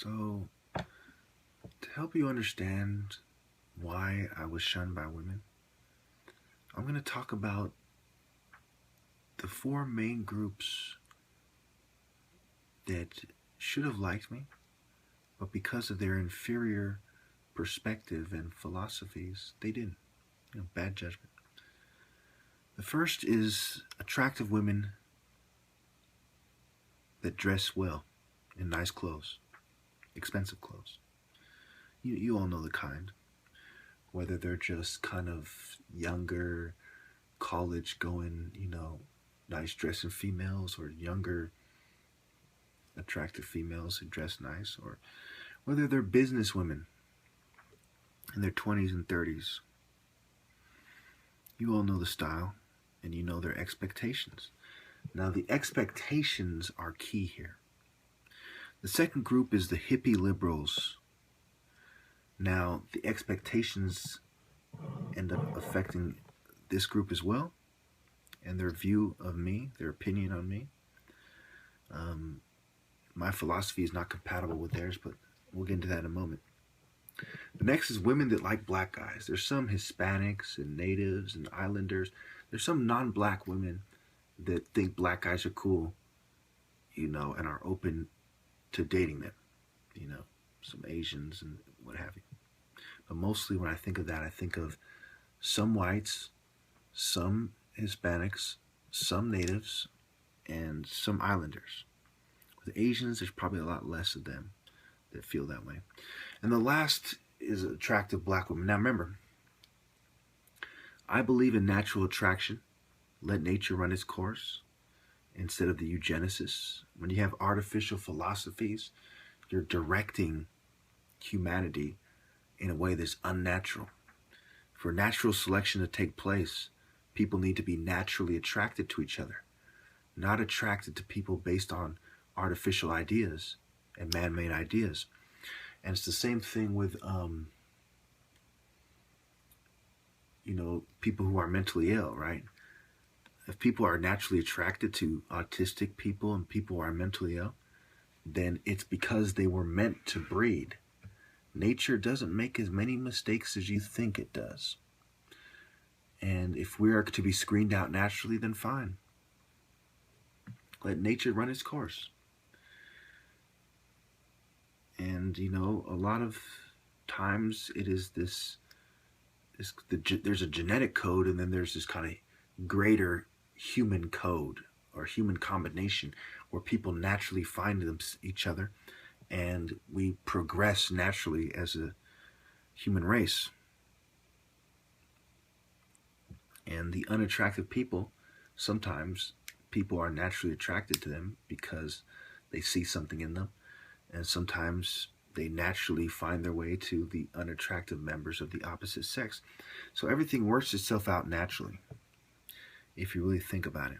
So, to help you understand why I was shunned by women, I'm going to talk about the four main groups that should have liked me, but because of their inferior perspective and philosophies, they didn't. Bad judgment. The first is attractive women that dress well in nice clothes, expensive clothes. You all know the kind. Whether they're just kind of younger, college going, nice dressing females, or younger, attractive females who dress nice, or whether they're business women in their 20s and 30s. You all know the style, and you know their expectations. Now, the expectations are key here. The second group is the hippie liberals. Now, the expectations end up affecting this group as well, and their view of me, their opinion on me. My philosophy is not compatible with theirs, but we'll get into that in a moment. The next is women that like black guys. There's some Hispanics and natives and islanders. There's some non-black women that think black guys are cool, and are open to dating them, some Asians and what have you. But mostly when I think of that, I think of some whites, some Hispanics, some natives, and some islanders. With Asians, there's probably a lot less of them that feel that way. And the last is attractive black women. Now remember, I believe in natural attraction. Let nature run its course instead of the eugenicists. When you have artificial philosophies, you're directing humanity in a way that's unnatural. For natural selection to take place, people need to be naturally attracted to each other, not attracted to people based on artificial ideas and man-made ideas. And it's the same thing with, people who are mentally ill, right? If people are naturally attracted to autistic people and people who are mentally ill, then it's because they were meant to breed. Nature doesn't make as many mistakes as you think it does. And if we are to be screened out naturally, then fine. Let nature run its course. And, a lot of times it is there's a genetic code, and then there's this kind of greater human code or human combination where people naturally find each other, and we progress naturally as a human race. And the unattractive people, sometimes people are naturally attracted to them because they see something in them, and sometimes they naturally find their way to the unattractive members of the opposite sex. So everything works itself out naturally, if you really think about it.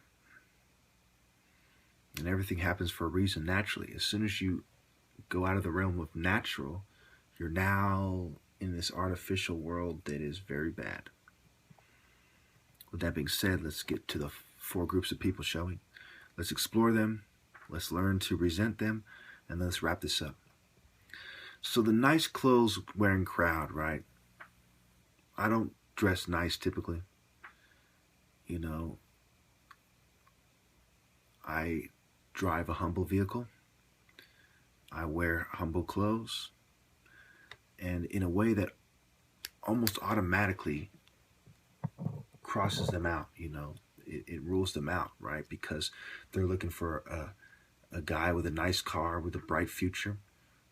And everything happens for a reason naturally. As soon as you go out of the realm of natural, you're now in this artificial world that is very bad. With that being said, let's get to the four groups of people, shall we? Let's explore them, let's learn to resent them, and let's wrap this up. So the nice clothes wearing crowd, right? I don't dress nice typically. I drive a humble vehicle. I wear humble clothes. And in a way that almost automatically crosses them out, it rules them out, right? Because they're looking for a guy with a nice car, with a bright future,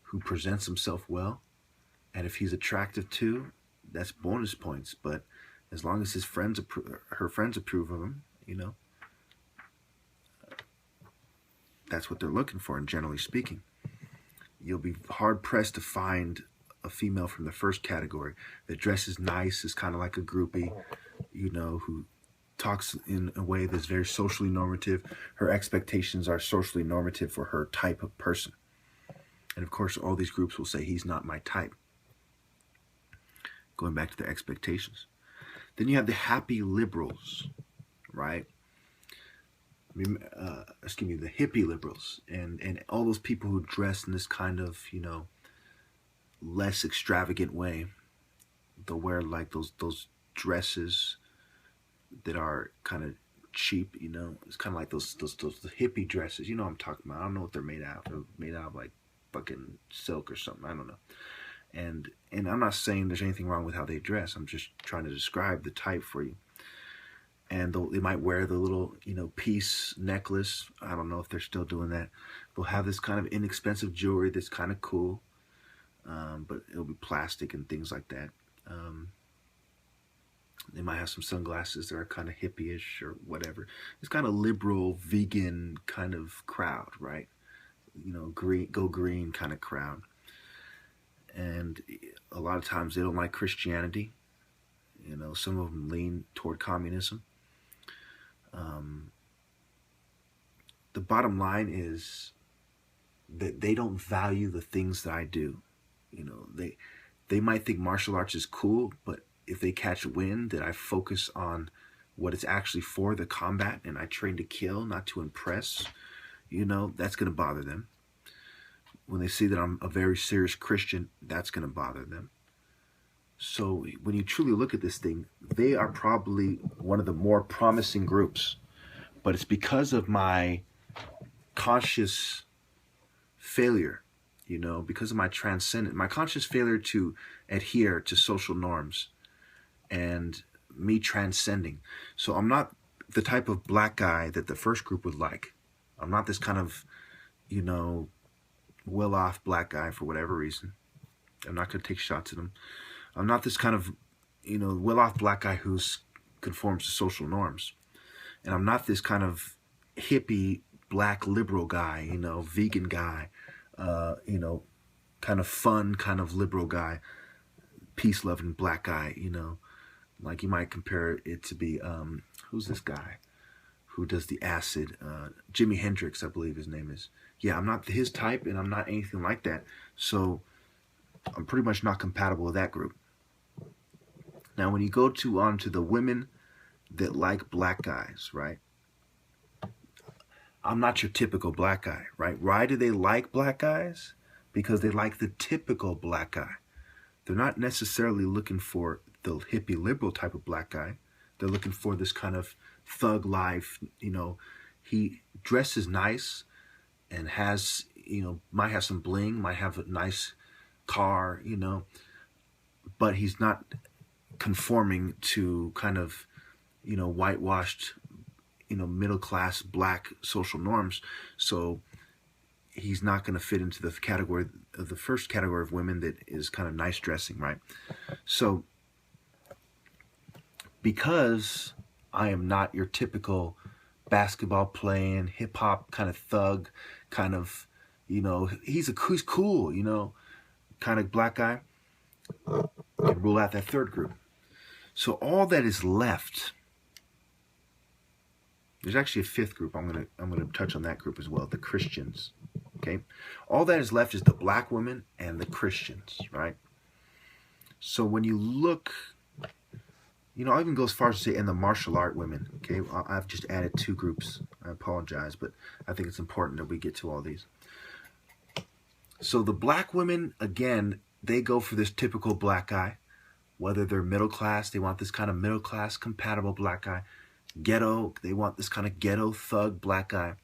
who presents himself well. And if he's attractive too, that's bonus points. But as long as her friends approve of him, that's what they're looking for. And generally speaking, you'll be hard pressed to find a female from the first category that dresses nice, is kind of like a groupie, who talks in a way that's very socially normative. Her expectations are socially normative for her type of person. And of course, all these groups will say he's not my type, going back to their expectations. Then you have the happy liberals, right? excuse me, the hippie liberals and all those people who dress in this kind of, less extravagant way. They'll wear like those dresses that are kind of cheap, It's kind of like those hippie dresses, what I'm talking about. I don't know what they're made out of. They're made out of like fucking silk or something. I don't know. And I'm not saying there's anything wrong with how they dress. I'm just trying to describe the type for you. And they might wear the little, peace necklace. I don't know if they're still doing that. They'll have this kind of inexpensive jewelry that's kind of cool, but it'll be plastic and things like that. They might have some sunglasses that are kind of hippie-ish or whatever. It's kind of liberal, vegan kind of crowd, right? Green, go green kind of crowd. And a lot of times they don't like Christianity. Some of them lean toward communism. The bottom line is that they don't value the things that I do. They might think martial arts is cool, but if they catch wind that I focus on what it's actually for, the combat, and I train to kill, not to impress, that's going to bother them. When they see that I'm a very serious Christian, that's going to bother them. So when you truly look at this thing, they are probably one of the more promising groups. But it's because of my conscious failure, because of my conscious failure to adhere to social norms and me transcending. So I'm not the type of black guy that the first group would like. I'm not this kind of, well-off black guy for whatever reason. I'm not going to take shots at him. I'm not this kind of, well-off black guy who conforms to social norms. And I'm not this kind of hippie, black liberal guy, vegan guy, kind of fun, kind of liberal guy, peace-loving black guy, Like you might compare it to be, who's this guy who does the acid? Jimi Hendrix, I believe his name is. Yeah, I'm not his type, and I'm not anything like that. So I'm pretty much not compatible with that group. Now, when you go onto the women that like black guys, right? I'm not your typical black guy, right? Why do they like black guys? Because they like the typical black guy. They're not necessarily looking for the hippie liberal type of black guy. They're looking for this kind of thug life. He dresses nice and has, might have some bling, might have a nice car, but he's not conforming to kind of, whitewashed, middle-class black social norms. So he's not going to fit into the category of the first category of women that is kind of nice dressing, right? So because I am not your typical basketball playing, hip hop kind of thug, kind of, he's cool, kind of black guy, and rule out that third group. So all that is left, there's actually a fifth group. I'm gonna touch on that group as well, the Christians. Okay, all that is left is the black women and the Christians, right? So when you look, I'll even go as far as to say, and the martial art women. Okay, I've just added two groups. I apologize, but I think it's important that we get to all these. So the black women, again, they go for this typical black guy. Whether they're middle class, they want this kind of middle class compatible black guy. Ghetto, they want this kind of ghetto thug black guy.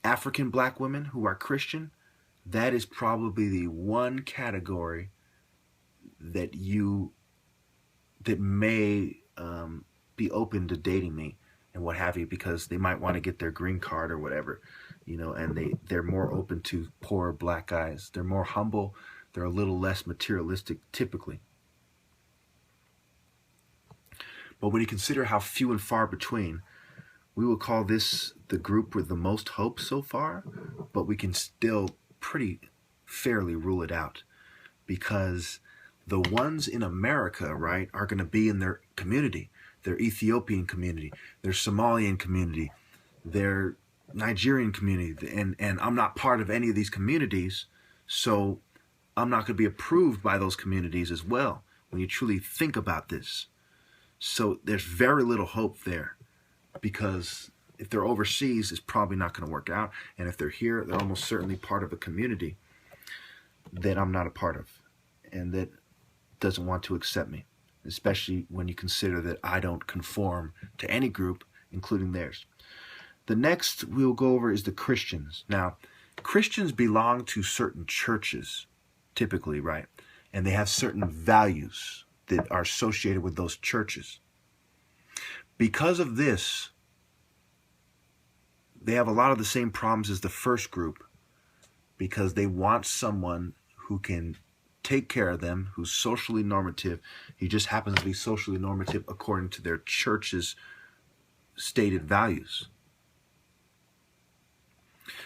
African black women who are Christian, that is probably the one category that may be open to dating me and what have you, because they might want to get their green card or whatever, and they're more open to poor black guys. They're more humble. They're a little less materialistic typically. But when you consider how few and far between, we will call this the group with the most hope so far, but we can still pretty fairly rule it out, because the ones in America, right, are going to be in their community, their Ethiopian community, their Somalian community, their Nigerian community, and I'm not part of any of these communities, so I'm not going to be approved by those communities as well when you truly think about this. So there's very little hope there. because if they're overseas, it's probably not going to work out. And if they're here, they're almost certainly part of a community that I'm not a part of and that doesn't want to accept me, especially when you consider that I don't conform to any group, including theirs. The next we'll go over is the Christians. Now, Christians belong to certain churches, typically, right? And they have certain values that are associated with those churches. Because of this, they have a lot of the same problems as the first group, because they want someone who can take care of them, who's socially normative. He just happens to be socially normative according to their church's stated values.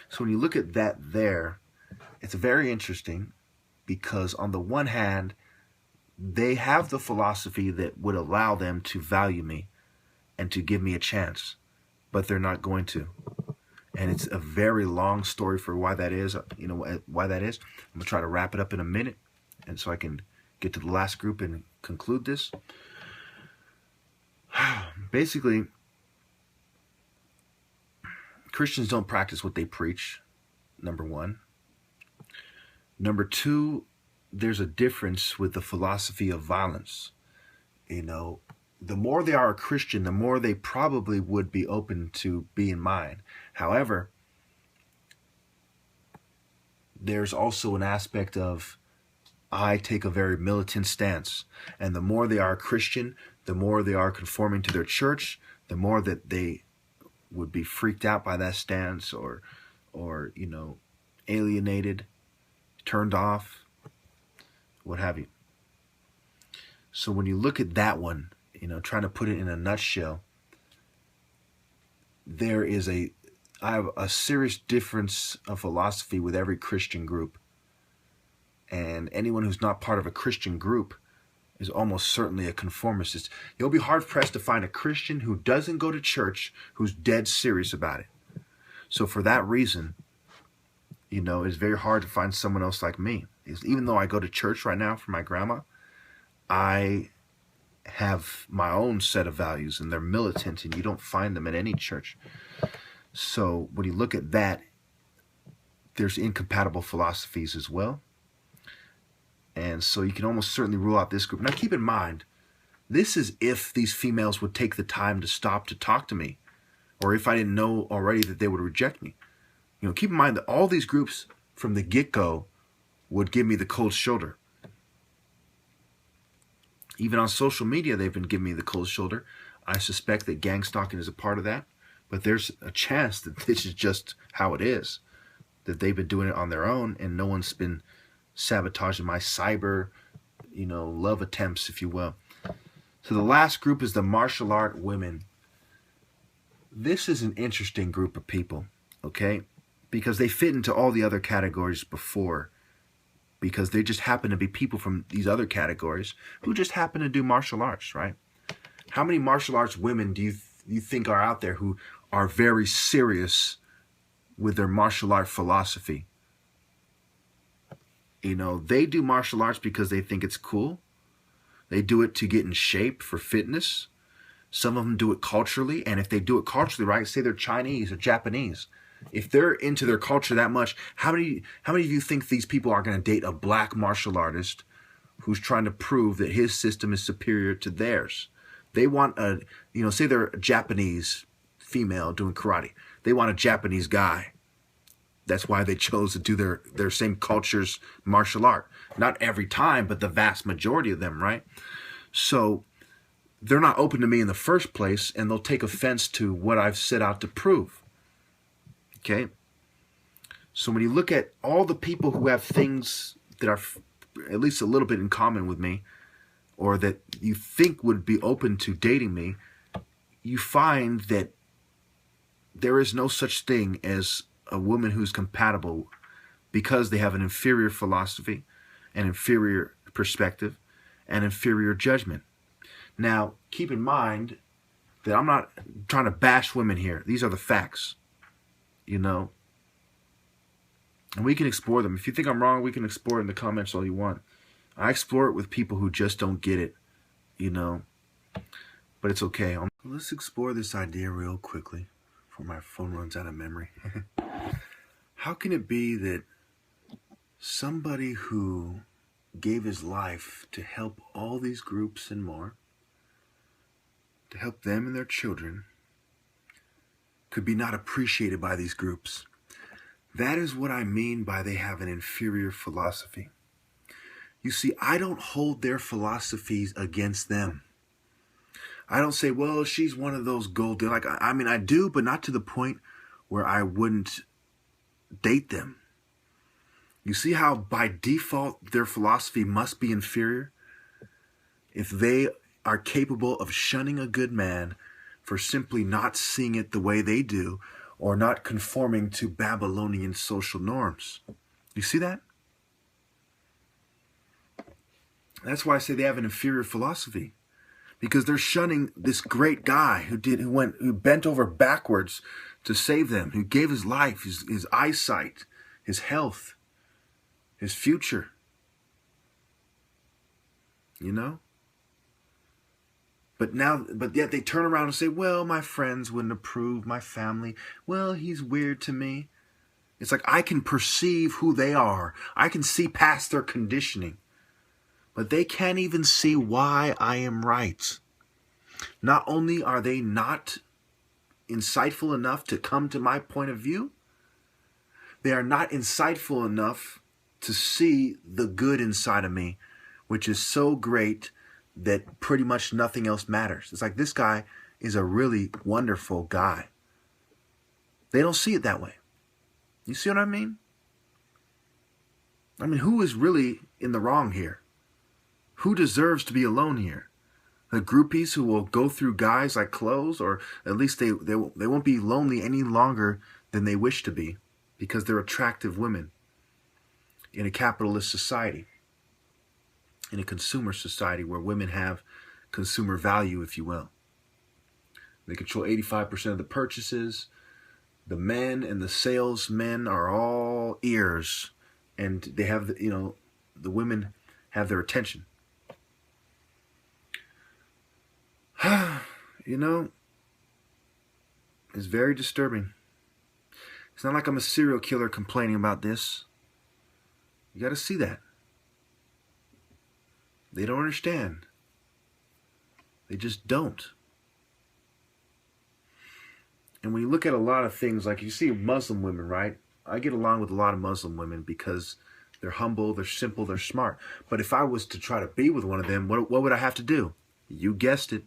So when you look at that there, it's very interesting, because on the one hand, they have the philosophy that would allow them to value me and to give me a chance, but they're not going to. And it's a very long story for why that is. You know why that is? I'm going to try to wrap it up in a minute, and so I can get to the last group and conclude this. Basically, Christians don't practice what they preach, number one. Number two, there's a difference with the philosophy of violence. You know, the more they are a Christian, the more they probably would be open to being mine. However, there's also an aspect of I take a very militant stance. And the more they are a Christian, the more they are conforming to their church, the more that they would be freaked out by that stance or you know, alienated, turned off, what have you. So when you look at that one, you know, trying to put it in a nutshell, I have a serious difference of philosophy with every Christian group. And anyone who's not part of a Christian group is almost certainly a conformist. You'll be hard-pressed to find a Christian who doesn't go to church who's dead serious about it. So for that reason, you know, it's very hard to find someone else like me. Even though I go to church right now for my grandma, I have my own set of values, and they're militant, and you don't find them at any church. So when you look at that, there's incompatible philosophies as well. And so you can almost certainly rule out this group. Now keep in mind, this is if these females would take the time to stop to talk to me, or if I didn't know already that they would reject me. You know, keep in mind that all these groups from the get-go would give me the cold shoulder. Even on social media, they've been giving me the cold shoulder. I suspect that gang stalking is a part of that, but there's a chance that this is just how it is, that they've been doing it on their own, and no one's been sabotaging my cyber, you know, love attempts, if you will. So the last group is the martial art women. This is an interesting group of people, okay? Because they fit into all the other categories before, because they just happen to be people from these other categories who just happen to do martial arts, right? How many martial arts women do you think are out there who are very serious with their martial art philosophy? You know, they do martial arts because they think it's cool. They do it to get in shape for fitness. Some of them do it culturally, and if they do it culturally, right, say they're Chinese or Japanese, if they're into their culture that much, how many of you think these people are going to date a black martial artist who's trying to prove that his system is superior to theirs? They want a, you know, say they're a Japanese female doing karate. They want a Japanese guy. That's why they chose to do their same culture's martial art. Not every time, but the vast majority of them, right? So they're not open to me in the first place, and they'll take offense to what I've set out to prove. Okay? So when you look at all the people who have things that are at least a little bit in common with me, or that you think would be open to dating me, you find that there is no such thing as a woman who's compatible, because they have an inferior philosophy, an inferior perspective, and inferior judgment. Now, keep in mind that I'm not trying to bash women here. These are the facts, you know. And we can explore them. If you think I'm wrong, we can explore it in the comments all you want. I explore it with people who just don't get it, you know. But it's okay. Let's explore this idea real quickly before my phone runs out of memory. How can it be that somebody who gave his life to help all these groups and more, to help them and their children, could be not appreciated by these groups? That is what I mean by they have an inferior philosophy. You see, I don't hold their philosophies against them. I don't say, well, she's one of those gold. Like, I mean, I do, but not to the point where I wouldn't date them. You see how by default their philosophy must be inferior? If they are capable of shunning a good man for simply not seeing it the way they do or not conforming to Babylonian social norms. You see that? That's why I say they have an inferior philosophy. Because they're shunning this great guy who bent over backwards to save them, who gave his life, his eyesight, his health, his future. You know? But yet they turn around and say, well, my friends wouldn't approve, my family, well, he's weird to me. It's like I can perceive who they are. I can see past their conditioning. But they can't even see why I am right. Not only are they not insightful enough to come to my point of view, they are not insightful enough to see the good inside of me, which is so great that pretty much nothing else matters. It's like this guy is a really wonderful guy. They don't see it that way. You see what I mean? I mean, who is really in the wrong here? Who deserves to be alone here? The groupies who will go through guys like clothes, or at least they won't be lonely any longer than they wish to be because they're attractive women in a capitalist society, in a consumer society where women have consumer value, if you will. They control 85% of the purchases. The men and the salesmen are all ears, and they have, the women have their attention. It's very disturbing. It's not like I'm a serial killer complaining about this. You got to see that. They don't understand. They just don't. And when you look at a lot of things, like you see Muslim women, right? I get along with a lot of Muslim women because they're humble, they're simple, they're smart. But if I was to try to be with one of them, what would I have to do? You guessed it.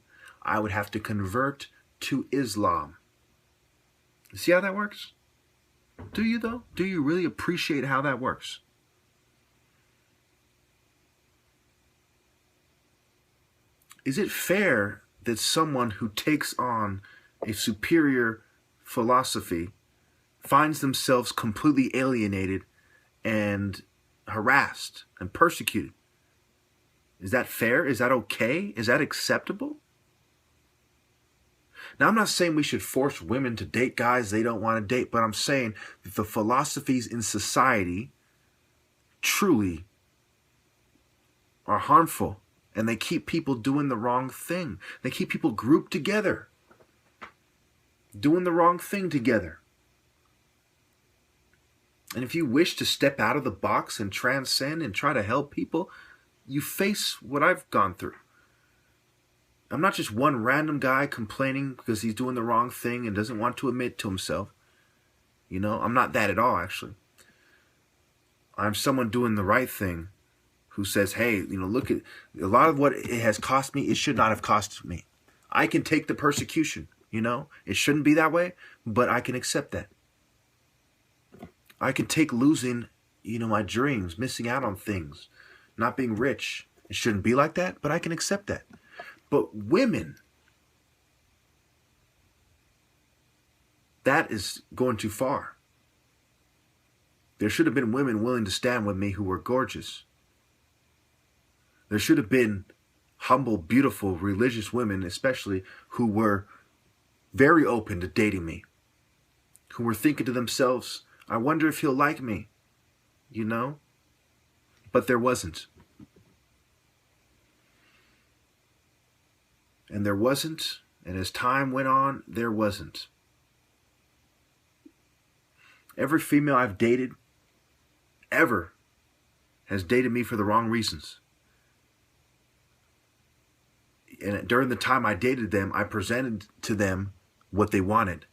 I would have to convert to Islam. You see how that works? Do you, though? Do you really appreciate how that works? Is it fair that someone who takes on a superior philosophy finds themselves completely alienated and harassed and persecuted? Is that fair? Is that okay? Is that acceptable? Now, I'm not saying we should force women to date guys they don't want to date, but I'm saying that the philosophies in society truly are harmful, and they keep people doing the wrong thing. They keep people grouped together, doing the wrong thing together. And if you wish to step out of the box and transcend and try to help people, you face what I've gone through. I'm not just one random guy complaining because he's doing the wrong thing and doesn't want to admit to himself. I'm not that at all, actually. I'm someone doing the right thing who says, hey, look at a lot of what it has cost me, it should not have cost me. I can take the persecution, It shouldn't be that way, but I can accept that. I can take losing, my dreams, missing out on things, not being rich. It shouldn't be like that, but I can accept that. But women, that is going too far. There should have been women willing to stand with me who were gorgeous. There should have been humble, beautiful, religious women, especially, who were very open to dating me, who were thinking to themselves, I wonder if he'll like me, But there wasn't. And there wasn't, And as time went on, there wasn't. Every female I've dated ever has dated me for the wrong reasons. And during the time I dated them, I presented to them what they wanted.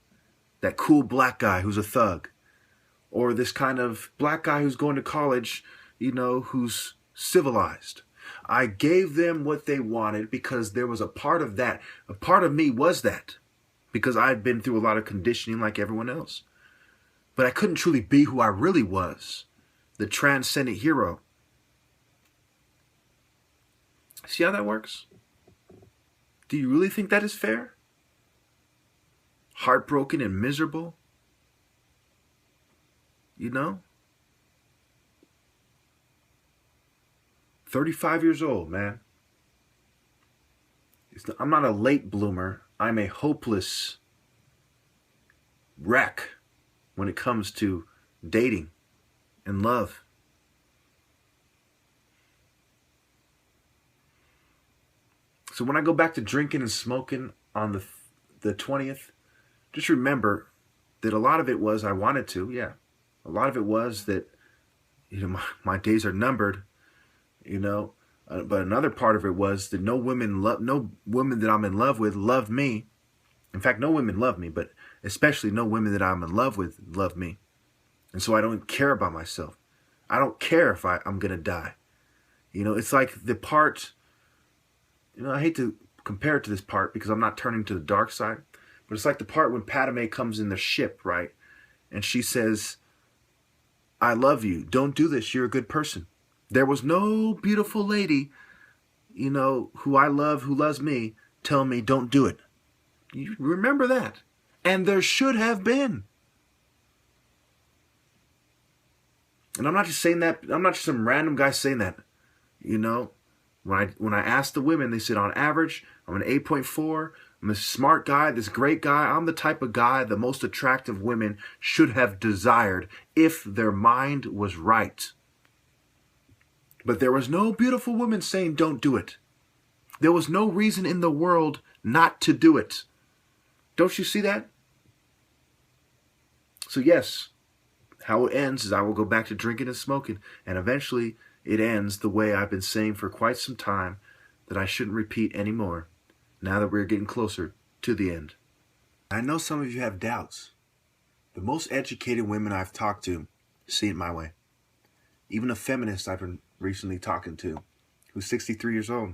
That cool black guy who's a thug. Or this kind of black guy who's going to college, who's civilized. I gave them what they wanted because there was a part of that. A part of me was that. Because I had been through a lot of conditioning like everyone else. But I couldn't truly be who I really was. The transcendent hero. See how that works? Do you really think that is fair? Heartbroken and miserable? 35 years old, man. I'm not a late bloomer. I'm a hopeless wreck when it comes to dating and love. So when I go back to drinking and smoking on the 20th, just remember that a lot of it was I wanted to, yeah. A lot of it was that, my days are numbered, but another part of it was that no women that I'm in love with love me. In fact, no women love me, but especially no women that I'm in love with love me. And so I don't care about myself. I don't care if I'm going to die. It's like the part, I hate to compare it to this part because I'm not turning to the dark side, but it's like the part when Padme comes in the ship, right? And she says, I love you. Don't do this. You're a good person. There was no beautiful lady, who I love, who loves me, tell me don't do it. You remember that. And there should have been. And I'm not just saying that. I'm not just some random guy saying that. When I asked the women, they said on average, I'm an 8.4. I'm a smart guy, this great guy. I'm the type of guy the most attractive women should have desired if their mind was right. But there was no beautiful woman saying don't do it. There was no reason in the world not to do it. Don't you see that? So yes, how it ends is I will go back to drinking and smoking. And eventually it ends the way I've been saying for quite some time that I shouldn't repeat anymore. Now that we're getting closer to the end. I know some of you have doubts. The most educated women I've talked to see it my way. Even a feminist I've been recently talking to, who's 63 years old.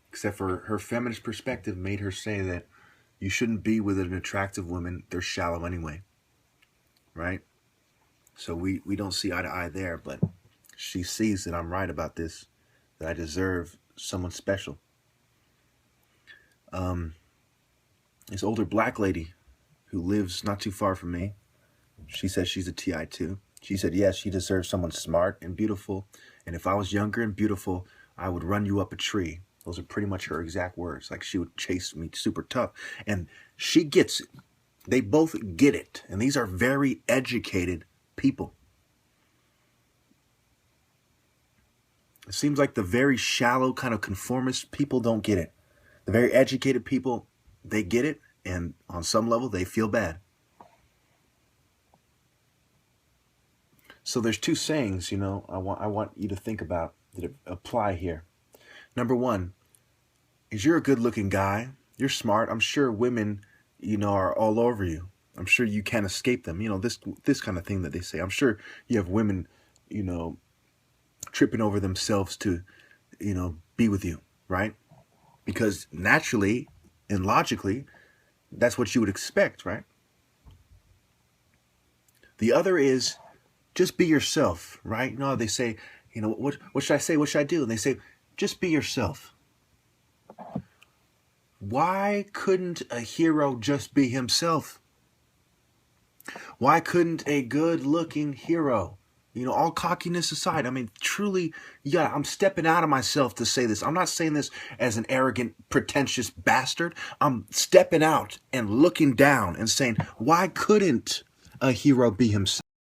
Except for her feminist perspective made her say that you shouldn't be with an attractive woman. They're shallow anyway. Right? So we don't see eye to eye there, but she sees that I'm right about this, that I deserve someone special. This older black lady who lives not too far from me, she says she's a TI too. She said, yes, she deserves someone smart and beautiful. And if I was younger and beautiful, I would run you up a tree. Those are pretty much her exact words. Like she would chase me super tough. And she gets it. They both get it. And these are very educated people. It seems like the very shallow kind of conformist people don't get it. The very educated people, they get it. And on some level, they feel bad. So there's two sayings, I want you to think about that apply here. Number one is you're a good-looking guy. You're smart. I'm sure women, are all over you. I'm sure you can't escape them. This kind of thing that they say. I'm sure you have women, tripping over themselves to, be with you, right? Because naturally and logically, that's what you would expect, right? The other is just be yourself, right? They say, what should I say? What should I do? And they say, just be yourself. Why couldn't a hero just be himself? Why couldn't a good-looking hero, all cockiness aside, truly, I'm stepping out of myself to say this. I'm not saying this as an arrogant, pretentious bastard. I'm stepping out and looking down and saying, why couldn't a hero be himself?